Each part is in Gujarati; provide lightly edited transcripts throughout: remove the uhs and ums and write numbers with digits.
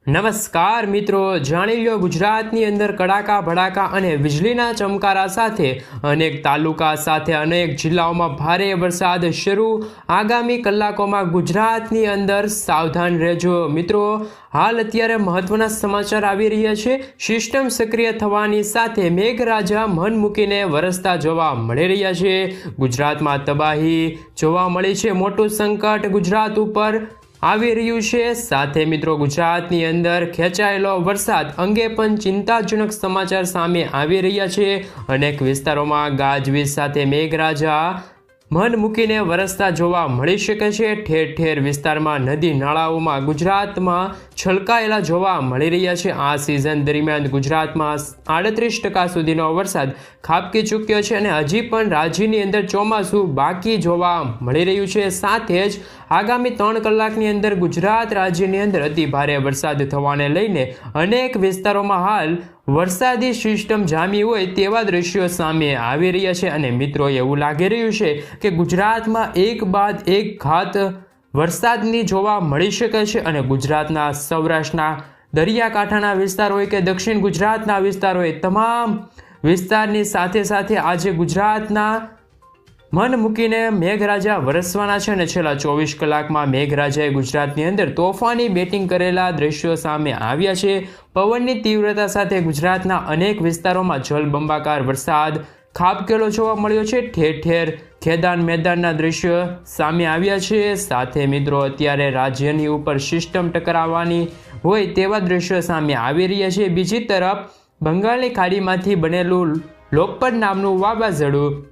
નમસ્કાર મિત્રો, જાણી લો ગુજરાતની અંદર કડાકા ભડાકા અને વીજળીના ચમકારા સાથે અનેક તાલુકા સાથે અનેક જિલ્લાઓમાં ભારે વરસાદ શરૂ। આગામી કલાકોમાં ગુજરાતની અંદર સાવધાન રહેજો મિત્રો। હાલ અત્યારે મહત્વના સમાચાર આવી રહ્યા છે। સિસ્ટમ સક્રિય થવાની સાથે મેઘરાજા મન મૂકીને વરસતા જોવા મળી રહ્યા છે। ગુજરાતમાં તબાહી જોવા મળી છે। મોટું સંકટ ગુજરાત ઉપર આવી રહ્યું છે। સાથે મિત્રો ગુજરાતની અંદર ખેંચાયેલો વરસાદ અંગે પણ ચિંતાજનક સમાચાર સામે આવી રહ્યા છે। અનેક વિસ્તારોમાં ગાજવીજ સાથે મેઘરાજા મન મૂકીને વરસતા જોવા મળી શકે છે। ઠેર ઠેર વિસ્તારમાં નદી નાળાઓમાં ગુજરાતમાં છલકાયેલા જોવા મળી રહ્યા છે। આ સિઝન દરમિયાન ગુજરાતમાં 38% સુધીનો વરસાદ ખાબકી ચૂક્યો છે અને હજી પણ રાજ્યની અંદર ચોમાસું બાકી જોવા મળી રહ્યું છે। સાથે જ આગામી 3 કલાકની અંદર ગુજરાત રાજ્યની અંદર અતિ ભારે વરસાદ થવાને લઈને અનેક વિસ્તારોમાં હાલ વરસાદી સિસ્ટમ જામી હોય તેવા દ્રશ્યો સામે આવી રહ્યા છે અને મિત્રો એવું લાગી રહ્યું છે કે ગુજરાતમાં એક બાદ એક ઘાત વરસાદની જોવા મળી શકે છે અને ગુજરાતના સૌરાષ્ટ્રના દરિયાકાંઠાના વિસ્તાર હોય કે દક્ષિણ ગુજરાતના વિસ્તાર હોય, તમામ વિસ્તારની સાથે સાથે આજે ગુજરાતના મન મૂકીને મેઘરાજા વરસવાના છે અને છેલ્લા 24 કલાકમાં મેઘરાજાએ ગુજરાતની અંદર તોફાની બેટિંગ કરેલા દ્રશ્યો સામે આવ્યા છે। પવનની તીવ્રતા સાથે ગુજરાતના અનેક વિસ્તારોમાં જળબંબાકાર વરસાદ ખાબકેલો જોવા મળ્યો છે। ઠેર ઠેર ખેદાન મેદાનના દ્રશ્યો સામે આવ્યા છે। સાથે મિત્રો અત્યારે રાજ્યની ઉપર સિસ્ટમ ટકરાવવાની હોય તેવા દ્રશ્યો સામે આવી રહ્યા છે। બીજી તરફ બંગાળની ખાડીમાંથી બનેલું લોકપટ નામનું વાવાઝોડું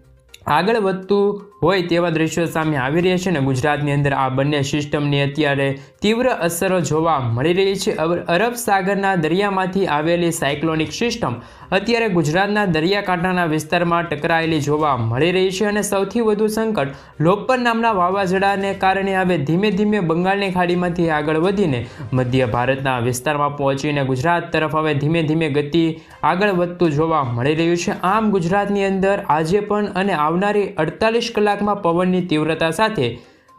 આગળ વધતું હોય તેવા દ્રશ્યો સામે આવી રહ્યા છે અને ગુજરાતની અંદર આ બંને સિસ્ટમની અત્યારે તીવ્ર અસરો જોવા મળી રહી છે। અરબ સાગરના દરિયામાંથી આવેલી સાયક્લોનિક સિસ્ટમ અત્યારે ગુજરાતના દરિયાકાંઠાના વિસ્તારમાં ટકરાયેલી જોવા મળી રહી છે અને સૌથી વધુ સંકટ લોકપટ નામના વાવાઝોડાને કારણે હવે ધીમે ધીમે બંગાળની ખાડીમાંથી આગળ વધીને મધ્ય ભારતના વિસ્તારમાં પહોંચીને ગુજરાત તરફ હવે ધીમે ધીમે ગતિ આગળ વધતું જોવા મળી રહ્યું છે। આમ ગુજરાતની અંદર આજે પણ અને આવનારી 48 કલાકમાં પવનની તીવ્રતા સાથે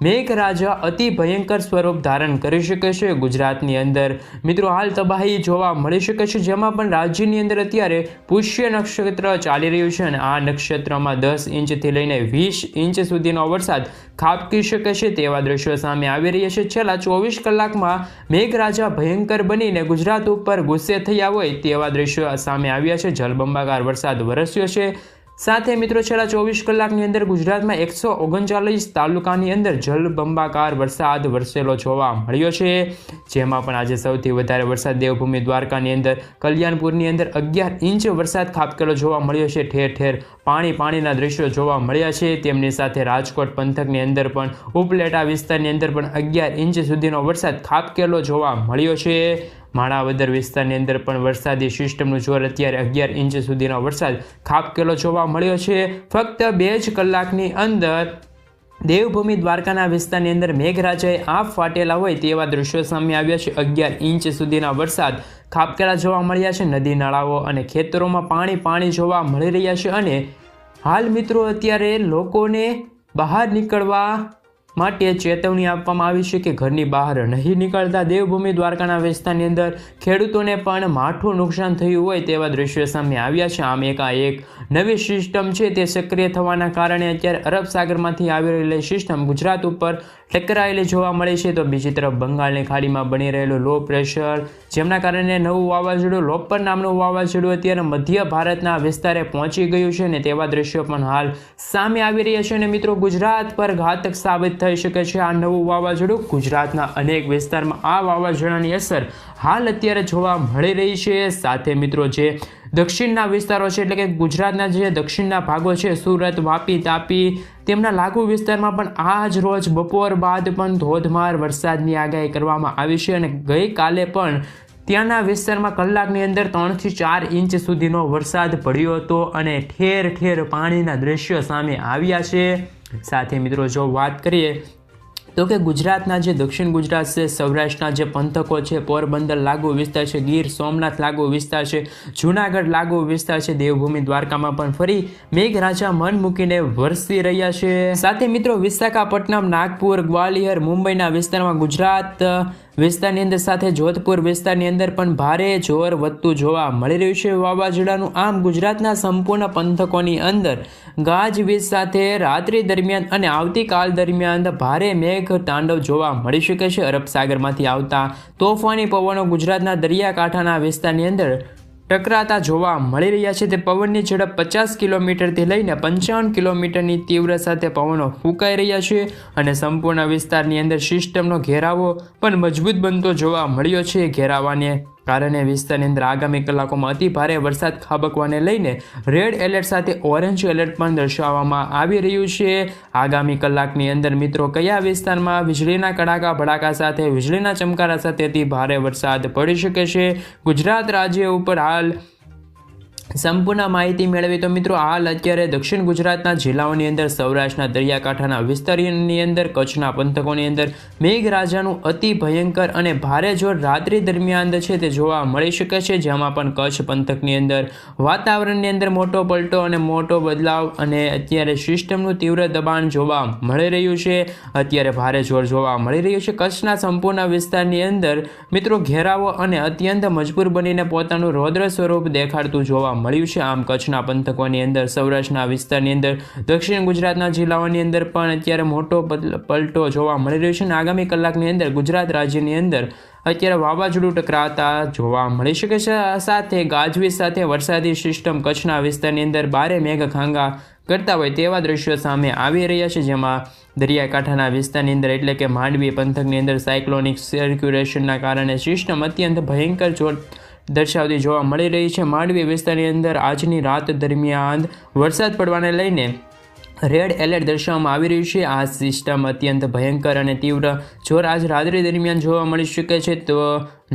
મેઘરાજા અતિ ભયંકર સ્વરૂપ ધારણ કરી શકે છે। ગુજરાતની અંદર મિત્રો હાલ તબાહી જોવા મળી શકે છે, જેમાં પણ રાજ્યની અંદર અત્યારે પુષ્ય નક્ષત્ર ચાલી રહ્યું છે અને આ નક્ષત્રમાં 10 ઇંચથી લઈને 20 ઇંચ સુધીનો વરસાદ ખાબકી શકે છે તેવા દ્રશ્યો સામે આવી રહ્યા છે। છેલ્લા 24 કલાકમાં મેઘરાજા ભયંકર બનીને ગુજરાત ઉપર ગુસ્સે થયા હોય તેવા દ્રશ્યો સામે આવ્યા છે। જળબંબાકાર વરસાદ વરસ્યો છે। સાથે મિત્રો છેલ્લા 24 કલાકની અંદર ગુજરાતમાં 139 તાલુકાની અંદર જળબંબાકાર વરસાદ વરસેલો જોવા મળ્યો છે। જેમાં પણ આજે સૌથી વધારે વરસાદ દેવભૂમિ દ્વારકાની અંદર કલ્યાણપુરની અંદર 11 ઇંચ વરસાદ ખાબકેલો જોવા મળ્યો છે। ઠેર ઠેર પાણીના દ્રશ્યો જોવા મળ્યા છે। તેમની સાથે રાજકોટ પંથકની અંદર પણ ઉપલેટા વિસ્તારની અંદર પણ 11 ઇંચ સુધીનો વરસાદ ખાબકેલો જોવા મળ્યો છે। માણાવદર વિસ્તારની અંદર પણ વરસાદી સિસ્ટમનું જોર અત્યારે 11 ઇંચ સુધીનો વરસાદ ખાબકેલો જોવા મળ્યો છે। ફક્ત 2 જ કલાકની અંદર દેવભૂમિ દ્વારકાના વિસ્તારની અંદર મેઘરાજાએ આંખ ફાટેલા હોય તેવા દ્રશ્યો સામે આવ્યા છે। 11 ઇંચ સુધીના વરસાદ ખાબકેલા જોવા મળ્યા છે। નદી નાળાઓ અને ખેતરોમાં પાણી જોવા મળી રહ્યા છે અને હાલ મિત્રો અત્યારે લોકોને બહાર નીકળવા માટે ચેતવણી આપવામાં આવી છે કે ઘરની બહાર નહીં નીકળતા। દેવભૂમિ દ્વારકાના વિસ્તારની અંદર ખેડૂતોને પણ માઠું નુકસાન થયું હોય તેવા દ્રશ્યો સામે આવ્યા છે। આમ એકાએક નવી સિસ્ટમ છે તે સક્રિય થવાના કારણે અત્યારે અરબ સાગરમાંથી આવી રહેલી સિસ્ટમ ગુજરાત ઉપર ટકરાયેલી જોવા મળે છે। તો બીજી તરફ બંગાળની ખાડીમાં બની રહેલું લો પ્રેશર, જેમના કારણે નવું વાવાઝોડું લોકપટ નામનું વાવાઝોડું અત્યારે મધ્ય ભારતના વિસ્તારે પહોંચી ગયું છે અને તેવા દ્રશ્યો પણ હાલ સામે આવી રહ્યા છે અને મિત્રો ગુજરાત પર ઘાતક સાબિત થઈ શકે છે આ નવું વાવાઝોડું। ગુજરાતના અનેક વિસ્તારમાં આ વાવાઝોડાની અસર હાલ અત્યારે જોવા મળી રહી છે। સાથે મિત્રો જે દક્ષિણના વિસ્તારો છે એટલે કે ગુજરાતના જે દક્ષિણના ભાગો છે સુરત, વાપી, તાપી, તેમના લાગુ વિસ્તારમાં પણ આજ રોજ બપોર બાદ પણ ધોધમાર વરસાદની આગાહી કરવામાં આવી છે અને ગઈકાલે પણ ત્યાંના વિસ્તારમાં કલાકની અંદર 3 થી 4 ઇંચ સુધીનો વરસાદ પડ્યો હતો અને ઠેર ઠેર પાણીના દ્રશ્યો સામે આવ્યા છે। સાથે મિત્રો જો વાત કરીએ તો કે ગુજરાતના જે દક્ષિણ ગુજરાત છે, સૌરાષ્ટ્રના જે પંથકો છે, પોરબંદર લાગુ વિસ્તાર છે, ગીર સોમનાથ લાગુ વિસ્તાર છે, જૂનાગઢ લાગુ વિસ્તાર છે, દેવભૂમિ દ્વારકામાં પણ ફરી મેઘરાજા મન મૂકીને વરસી રહ્યા છે। સાથે મિત્રો વિશાખાપટ્ટનમ, નાગપુર, ગ્વાલિયર, મુંબઈના વિસ્તારમાં ગુજરાત વિસ્તારની અંદર સાથે જોધપુર વિસ્તારની અંદર પણ ભારે જોર વધતું જોવા મળી રહ્યું છે વાવાઝોડાનું. આમ ગુજરાતના સંપૂર્ણ પંથકોની અંદર ગાજવીજ સાથે રાત્રિ દરમિયાન અને આવતીકાલ દરમિયાન ભારે મેઘ તાંડવ જોવા મળી શકે છે. અરબ સાગરમાંથી આવતા તોફાની પવનો ગુજરાતના દરિયાકાંઠાના વિસ્તારની અંદર ટકરાતા જોવા મળી રહ્યા છે. તે પવનની ઝડપ 50 કિલોમીટરથી લઈને 55 કિલોમીટરની તીવ્ર સાથે પવનો ફૂંકાઈ રહ્યા છે અને સંપૂર્ણ વિસ્તારની અંદર સિસ્ટમનો ઘેરાવો પણ મજબૂત બનતો જોવા મળ્યો છે. ઘેરાવાને કારણે વિસ્તારની અંદર આગામી કલાકોમાં અતિ ભારે વરસાદ ખાબકવાને લઈને રેડ એલર્ટ સાથે ઓરેન્જ એલર્ટ પણ દર્શાવવામાં આવી રહ્યું છે. આગામી કલાકની અંદર મિત્રો કયા વિસ્તારમાં વીજળીના કડાકા ભડાકા સાથે વીજળીના ચમકારા સાથે અતિ ભારે વરસાદ પડી શકે છે. ગુજરાત રાજ્ય ઉપર હાલ સંપૂર્ણ માહિતી મેળવી તો મિત્રો હાલ અત્યારે દક્ષિણ ગુજરાતના જિલ્લાઓની અંદર સૌરાષ્ટ્રના દરિયાકાંઠાના વિસ્તારની અંદર કચ્છના પંથકોની અંદર મેઘરાજાનું અતિ ભયંકર અને ભારે જોર રાત્રિ દરમિયાન છે તે જોવા મળી શકે છે. જેમાં પણ કચ્છ પંથકની અંદર વાતાવરણની અંદર મોટો પલટો અને મોટો બદલાવ અને અત્યારે સિસ્ટમનું તીવ્ર દબાણ જોવા મળી રહ્યું છે. અત્યારે ભારે જોર જોવા મળી રહ્યું છે. કચ્છના સંપૂર્ણ વિસ્તારની અંદર મિત્રો ઘેરાવો અને અત્યંત મજબૂર બનીને પોતાનું રૌદ્ર સ્વરૂપ દેખાડતું જોવા મળ્યું છે. આમ કચ્છના પંથકોની અંદર સૌરાષ્ટ્રના વિસ્તારની અંદર દક્ષિણ ગુજરાતના જિલ્લાઓની અંદર પણ અત્યારે મોટો પલટો જોવા મળી રહ્યો છે અને આગામી કલાકની અંદર ગુજરાત રાજ્યની અંદર અત્યારે વાવાઝોડું ટકરાતા જોવા મળી શકે છે. સાથે ગાજવીજ સાથે વરસાદી સિસ્ટમ કચ્છના વિસ્તારની અંદર ભારે મેઘખાંગા કરતા હોય તેવા દ્રશ્યો સામે આવી રહ્યા છે. જેમાં દરિયાકાંઠાના વિસ્તારની અંદર એટલે કે માંડવી પંથકની અંદર સાયક્લોનિક સર્ક્યુલેશનના કારણે સિસ્ટમ અત્યંત ભયંકર જોર દર્શાવતી જોવા મળી રહી છે. માંડવી વિસ્તારની અંદર આજની રાત દરમિયાન વરસાદ પડવાને લઈને રેડ એલર્ટ દર્શાવવામાં આવી રહ્યું છે. આ સિસ્ટમ અત્યંત ભયંકર અને તીવ્ર જોર આજ રાત્રિ દરમિયાન જોવા મળી શકે છે. તો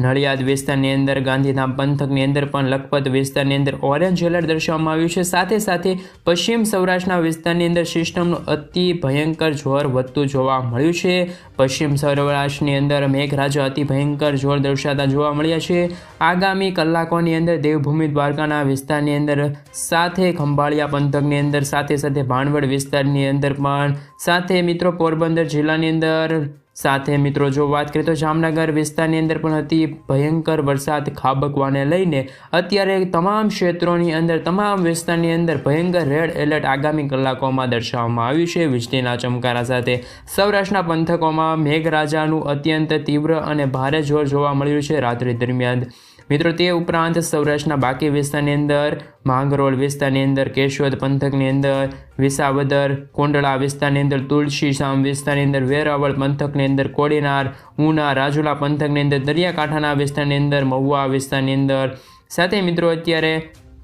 નડિયાદ વિસ્તારની અંદર ગાંધીધામ પંથકની અંદર પણ લખપત વિસ્તારની અંદર ઓરેન્જ એલર્ટ દર્શાવવામાં આવ્યું છે. સાથે સાથે પશ્ચિમ સૌરાષ્ટ્રના વિસ્તારની અંદર સિસ્ટમનું અતિ ભયંકર જોર વધતું જોવા મળ્યું છે. પશ્ચિમ સૌરાષ્ટ્રની અંદર મેઘરાજા અતિ ભયંકર જોર દર્શાવતા જોવા મળ્યા છે. આગામી કલાકોની અંદર દેવભૂમિ દ્વારકાના વિસ્તારની અંદર સાથે ખંભાળિયા પંથકની અંદર સાથે ભાણવડ વિસ્તારની અંદર પણ સાથે મિત્રો પોરબંદર જિલ્લાની અંદર સાથે મિત્રો જો વાત કરીએ તો જામનગર વિસ્તારની અંદર પણ અતિ ભયંકર વરસાદ ખાબકવાને લઈને અત્યારે તમામ ક્ષેત્રોની અંદર તમામ વિસ્તારની અંદર ભયંકર રેડ એલર્ટ આગામી કલાકોમાં દર્શાવવામાં આવ્યું છે. વીજળીના ચમકારા સાથે સૌરાષ્ટ્રના પંથકોમાં મેઘરાજાનું અત્યંત તીવ્ર અને ભારે જોર જોવા મળ્યું છે રાત્રિ દરમિયાન મિત્રો. તે ઉપરાંત સૌરાષ્ટ્રના બાકી વિસ્તારની અંદર માંગરોળ વિસ્તારની અંદર કેશોદ પંથકની અંદર વિસાવદર કોંડળા વિસ્તારની અંદર તુલસીશામ વિસ્તારની અંદર વેરાવળ પંથકની અંદર કોડીનાર ઉના રાજુલા પંથકની અંદર દરિયાકાંઠાના વિસ્તારની અંદર મહુવા વિસ્તારની અંદર સાથે મિત્રો અત્યારે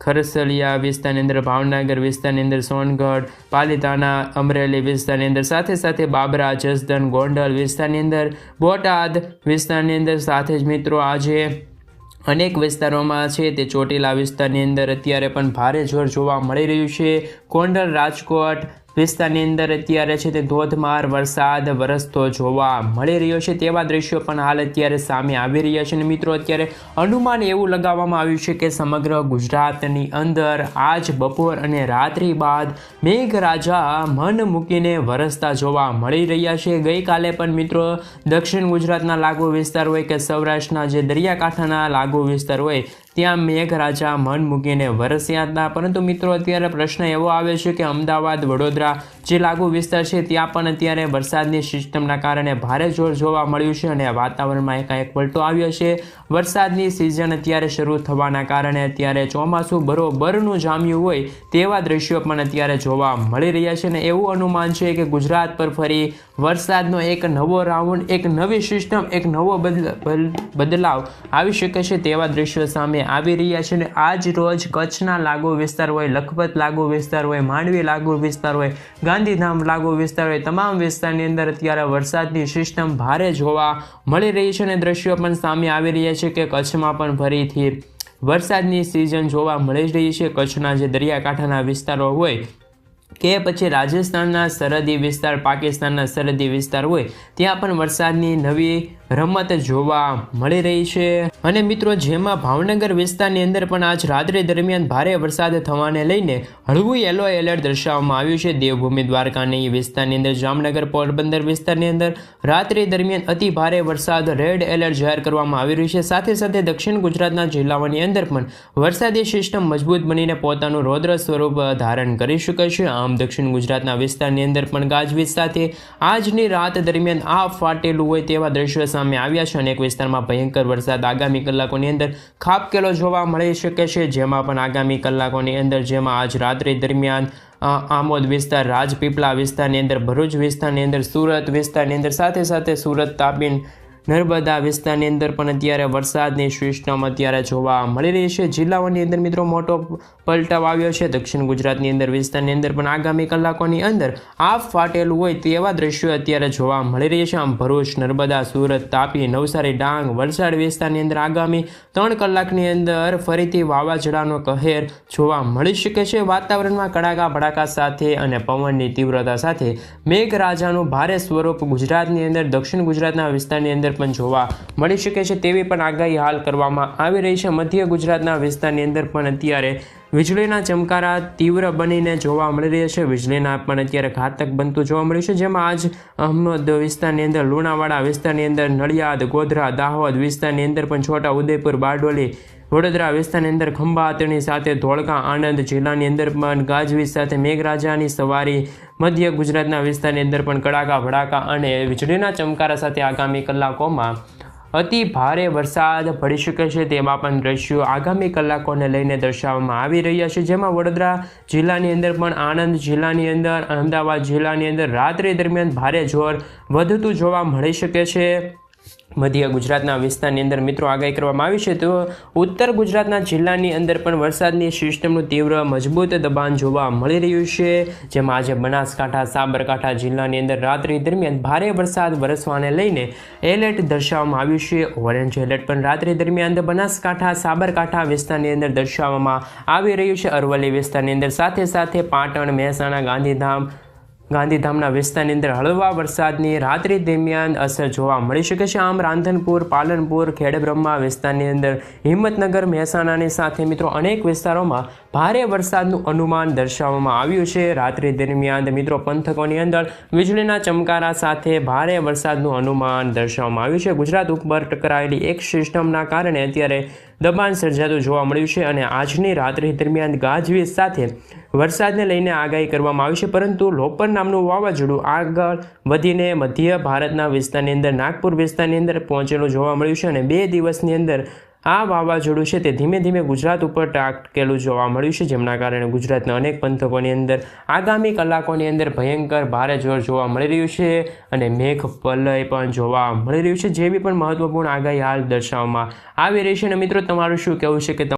ખરસલિયા વિસ્તારની અંદર ભાવનગર વિસ્તારની અંદર સોનગઢ પાલીતાણા અમરેલી વિસ્તારની અંદર સાથે બાબરા જસદણ ગોંડલ વિસ્તારની અંદર બોટાદ વિસ્તારની અંદર સાથે જ મિત્રો આજે અનેક વિસ્તારોમાં છે તે ચોટીલા વિસ્તારની અંદર અત્યારે પણ ભારે જોર જોવા મળી રહ્યું છે. ગોંડલ રાજકોટ વિસ્તારની અંદર અત્યારે છે તે ધોધમાર વરસાદ વરસતો જોવા મળી રહ્યો છે. તેવા દ્રશ્યો પણ હાલ અત્યારે સામે આવી રહ્યા છે અને મિત્રો અત્યારે અનુમાન એવું લગાવવામાં આવ્યું છે કે સમગ્ર ગુજરાતની અંદર આજ બપોર અને રાત્રિ બાદ મેઘરાજા મન મૂકીને વરસતા જોવા મળી રહ્યા છે. ગઈકાલે પણ મિત્રો દક્ષિણ ગુજરાતના લાગુ વિસ્તાર હોય કે સૌરાષ્ટ્રના જે દરિયાકાંઠાના લાગુ વિસ્તાર હોય ત્યાં મેઘરાજા મન મૂકીને વરસ્યા હતા. પરંતુ મિત્રો અત્યારે પ્રશ્ન એવો આવે છે કે અમદાવાદ વડોદરા જે લાગુ વિસ્તાર છે ત્યાં પણ અત્યારે વરસાદની સિસ્ટમના કારણે ભારે જોર જોવા મળ્યું છે અને વાતાવરણમાં એકાએક પલટો આવ્યો છે. વરસાદની સિઝન અત્યારે શરૂ થવાના કારણે અત્યારે ચોમાસું બરોબરનું જામ્યું હોય તેવા દ્રશ્યો પણ અત્યારે જોવા મળી રહ્યા છે અને એવું અનુમાન છે કે ગુજરાત પર ફરી વરસાદનો એક નવો રાઉન્ડ એક નવી સિસ્ટમ એક નવો બદલાવ આવી શકે છે તેવા દ્રશ્યો સામે આવી રહ્યા છે. અને આજ રોજ કચ્છના લાગુ વિસ્તાર હોય લખપત લાગુ વિસ્તાર હોય માંડવી લાગુ વિસ્તાર હોય ગાંધીધામ લાગુ વિસ્તાર હોય તમામ વિસ્તારની અંદર અત્યારે વરસાદની સિસ્ટમ ભારે જોવા મળી રહી છે અને દ્રશ્યો પણ સામે આવી રહ્યા છે કે કચ્છમાં પણ ફરીથી વરસાદની સિઝન જોવા મળી રહી છે. કચ્છના જે દરિયાકાંઠાના વિસ્તારો હોય કે પછી રાજસ્થાનના સરહદી વિસ્તાર પાકિસ્તાનના સરહદી વિસ્તાર હોય ત્યાં પણ વરસાદની નવી રમત જોવા મળી રહી છે અને મિત્રો જેમાં ભાવનગર વિસ્તારની અંદર પણ આજ રાત્રિ દરમિયાન ભારે વરસાદ થવાને લઈને હળવું યલો એલર્ટ દર્શાવવામાં આવ્યું છે. દેવભૂમિ દ્વારકાની વિસ્તારની અંદર, જામનગર પોરબંદર વિસ્તારની અંદર રાત્રિ દરમિયાન અતિ ભારે વરસાદ રેડ એલર્ટ જાહેર કરવામાં આવી રહ્યું છે. સાથે સાથે દક્ષિણ ગુજરાતના જિલ્લાઓની અંદર પણ વરસાદી સિસ્ટમ મજબૂત બનીને પોતાનું રૌદ્ર સ્વરૂપ ધારણ કરી શકે છે. આમ દક્ષિણ ગુજરાતના વિસ્તારની અંદર પણ ગાજવીજ સાથે આજની રાત દરમિયાન આ ફાટેલું હોય તેવા દ્રશ્યો સામે આવ્યા છે. અનેક વિસ્તારમાં ભયંકર વરસાદ આગામી કલાકોની અંદર ખાબકેલો જોવા મળી શકે છે. જેમાં પણ આગામી કલાકોની અંદર જેમાં આજ રાત્રિ દરમિયાન આમોદ વિસ્તાર, રાજપીપળા વિસ્તારની અંદર, ભરૂચ વિસ્તારની અંદર, સુરત વિસ્તારની અંદર, સાથે સાથે સુરત, તાપી, નર્મદા વિસ્તારની અંદર પણ અત્યારે વરસાદની સિસ્ટમ અત્યારે જોવા મળી રહી છે. જિલ્લાઓની અંદર મિત્રો મોટો પલટાવ આવ્યો છે. દક્ષિણ ગુજરાતની અંદર વિસ્તારની અંદર પણ આગામી કલાકોની અંદર આફ ફાટેલું હોય તેવા દ્રશ્યો અત્યારે જોવા મળી રહ્યા છે. આમ ભરૂચ, નર્મદા, સુરત, તાપી, નવસારી, ડાંગ, વલસાડ વિસ્તારની અંદર આગામી 3 કલાકની અંદર ફરીથી વાવાઝોડાનો કહેર જોવા મળી શકે છે. વાતાવરણમાં કડાકા ભડાકા સાથે અને પવનની તીવ્રતા સાથે મેઘરાજાનું ભારે સ્વરૂપ ગુજરાતની અંદર, દક્ષિણ ગુજરાતના વિસ્તારની અંદર પણ જોવા મળી શકે છે તેવી પણ આગાહી હાલ કરવામાં આવી રહી છે. મધ્ય ગુજરાતના વિસ્તારની અંદર પણ અત્યારે વીજળીના ચમકારા તીવ્ર બનીને જોવા મળી રહ્યા છે. વીજળીના પણ અત્યારે ઘાતક બનતું જોવા મળ્યું છે. જેમાં આજ અહમદ વિસ્તારની અંદર, લુણાવાડા વિસ્તારની અંદર, નડિયાદ, ગોધરા, દાહોદ વિસ્તારની અંદર પણ છોટા ઉદેપુર, બારડોલી, વડોદરા વિસ્તારની અંદર ખંભાતની સાથે ધોળકા, આણંદ જિલ્લાની અંદર પણ ગાજવીજ સાથે મેઘરાજાની સવારી, મધ્ય ગુજરાતના વિસ્તારની અંદર પણ કડાકા ભડાકા અને વીજળીના ચમકારા સાથે આગામી કલાકોમાં અતિ ભારે વરસાદ પડી શકે છે તેવા પણ દ્રશ્યો આગામી કલાકોને લઈને દર્શાવવામાં આવી રહ્યા છે. જેમાં વડોદરા જિલ્લાની અંદર પણ, આણંદ જિલ્લાની અંદર, અમદાવાદ જિલ્લાની અંદર રાત્રિ દરમિયાન ભારે જોર વધતું જોવા મળી શકે છે. મધ્ય ગુજરાતના વિસ્તારની અંદર મિત્રો આગાહી કરવામાં આવી છે તો ઉત્તર ગુજરાતના જિલ્લાની અંદર પણ વરસાદની સિસ્ટમનું તીવ્ર મજબૂત દબાણ જોવા મળી રહ્યું છે. જેમાં આજે બનાસકાંઠા, સાબરકાંઠા જિલ્લાની અંદર રાત્રિ દરમિયાન ભારે વરસાદ વરસવાને લઈને એલર્ટ દર્શાવવામાં આવ્યું છે. ઓરેન્જ એલર્ટ પણ રાત્રિ દરમિયાન બનાસકાંઠા, સાબરકાંઠા વિસ્તારની અંદર દર્શાવવામાં આવી રહ્યું છે. અરવલ્લી વિસ્તારની અંદર, સાથે સાથે પાટણ, મહેસાણા, ગાંધીધામના વિસ્તારની અંદર હળવા વરસાદની રાત્રિ દરમિયાન અસર જોવા મળી શકે છે. આમ રાંધનપુર, પાલનપુર, ખેડબ્રહ્મા વિસ્તારની અંદર, હિંમતનગર, મહેસાણાની સાથે મિત્રો અનેક વિસ્તારોમાં ભારે વરસાદનું અનુમાન દર્શાવવામાં આવ્યું છે. રાત્રિ દરમિયાન મિત્રો પંથકોની અંદર વીજળીના ચમકારા સાથે ભારે વરસાદનું અનુમાન દર્શાવવામાં આવ્યું છે. ગુજરાત ઉપર ટકરાયેલી એક સિસ્ટમના કારણે અત્યારે દબાણ સર્જાતું જોવા મળ્યું છે અને આજની રાત્રિ દરમિયાન ગાજવીજ સાથે વરસાદને લઈને આગાહી કરવામાં આવી છે. પરંતુ લોપર નામનું વાવાઝોડું આગળ વધીને મધ્ય ભારતના વિસ્તારની અંદર, નાગપુર વિસ્તારની અંદર પહોંચેલું જોવા મળ્યું છે અને 2 દિવસની અંદર આ વાવાઝોડું છે તે ધીમે ધીમે ગુજરાત ઉપર ત્રાટકેલું જોવા મળ્યું છે. જેમના કારણે ગુજરાતના અનેક પંથકોની અંદર આગામી કલાકોની અંદર ભયંકર ભારે જોર જોવા મળી રહ્યું છે અને મેઘ પલય પણ જોવા મળી રહ્યું છે. જેવી પણ મહત્વપૂર્ણ આગાહી હાલ દર્શાવવામાં આવી રહી છે. અને મિત્રો તમારું શું કહેવું છે કે